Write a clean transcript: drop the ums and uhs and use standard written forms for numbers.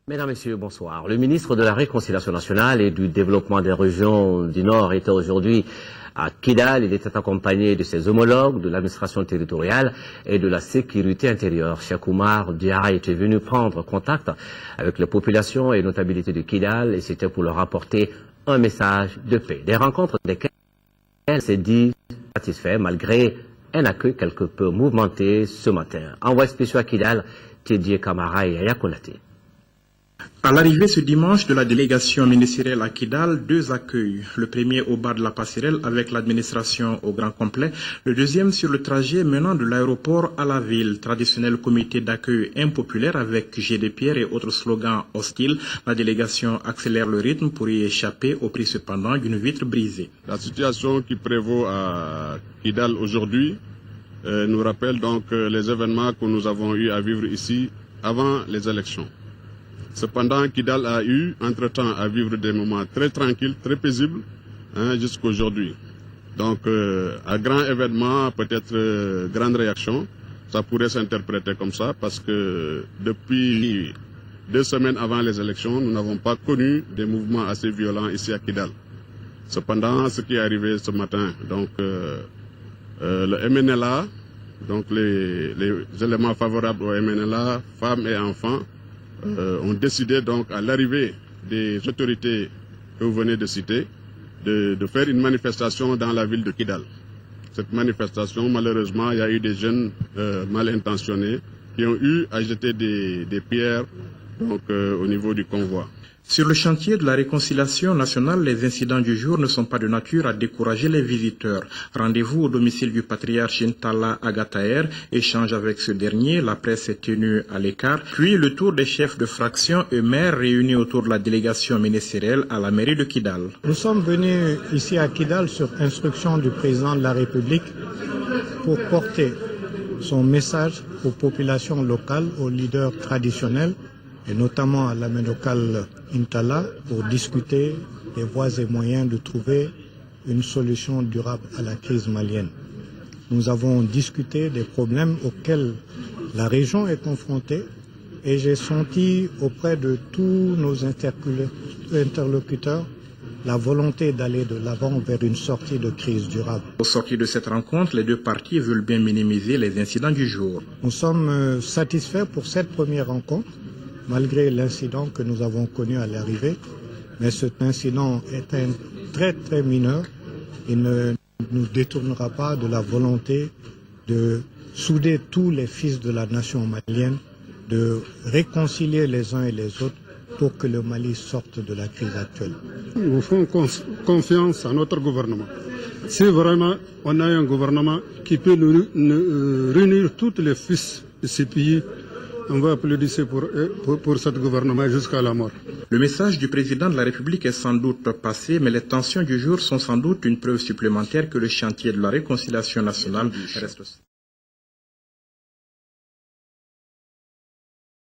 Mesdames, Messieurs, bonsoir. Le ministre de la Réconciliation nationale et du développement des régions du Nord était aujourd'hui à Kidal. Il était accompagné de ses homologues de l'administration territoriale et de la sécurité intérieure. Cheikh Oumar Diarra était venu prendre contact avec les populations et notabilités de Kidal et c'était pour leur apporter un message de paix. Des rencontres desquelles elle s'est dit satisfait malgré un accueil quelque peu mouvementé ce matin. Envoyé spécial à Kidal, Teddy Kamara et Aya Konaté. À l'arrivée ce dimanche de la délégation ministérielle à Kidal, deux accueils. Le premier au bas de la passerelle avec l'administration au grand complet. Le deuxième sur le trajet menant de l'aéroport à la ville. Traditionnel comité d'accueil impopulaire avec jet de pierre et autres slogans hostiles. La délégation accélère le rythme pour y échapper au prix cependant d'une vitre brisée. La situation qui prévaut à Kidal aujourd'hui nous rappelle donc les événements que nous avons eu à vivre ici avant les élections. Cependant, Kidal a eu, entre-temps, à vivre des moments très tranquilles, très paisibles, jusqu'à aujourd'hui. Donc, à grand événement, peut-être grande réaction, ça pourrait s'interpréter comme ça, parce que depuis 2 semaines avant les élections, nous n'avons pas connu des mouvements assez violents ici à Kidal. Cependant, ce qui est arrivé ce matin, donc le MNLA, donc les éléments favorables au MNLA, femmes et enfants, ont décidé donc à l'arrivée des autorités que vous venez de citer de faire une manifestation dans la ville de Kidal. Cette manifestation, malheureusement, il y a eu des jeunes mal intentionnés qui ont eu à jeter des pierres donc, au niveau du convoi. Sur le chantier de la réconciliation nationale, les incidents du jour ne sont pas de nature à décourager les visiteurs. Rendez-vous au domicile du patriarche Intala Agataer, échange avec ce dernier, la presse est tenue à l'écart, puis le tour des chefs de fraction et maires réunis autour de la délégation ministérielle à la mairie de Kidal. Nous sommes venus ici à Kidal sur instruction du président de la République pour porter son message aux populations locales, aux leaders traditionnels, et notamment à la locale Intala, pour discuter des voies et moyens de trouver une solution durable à la crise malienne. Nous avons discuté des problèmes auxquels la région est confrontée et j'ai senti auprès de tous nos interlocuteurs la volonté d'aller de l'avant vers une sortie de crise durable. Au sortir de cette rencontre, les deux parties veulent bien minimiser les incidents du jour. Nous sommes satisfaits pour cette première rencontre, malgré l'incident que nous avons connu à l'arrivée. Mais cet incident est très mineur. Il ne nous détournera pas de la volonté de souder tous les fils de la nation malienne, de réconcilier les uns et les autres pour que le Mali sorte de la crise actuelle. Nous faisons confiance à notre gouvernement. Si vraiment on a un gouvernement qui peut nous réunir tous les fils de ce pays, on va applaudir pour ce gouvernement jusqu'à la mort. Le message du président de la République est sans doute passé, mais les tensions du jour sont sans doute une preuve supplémentaire que le chantier de la réconciliation nationale reste...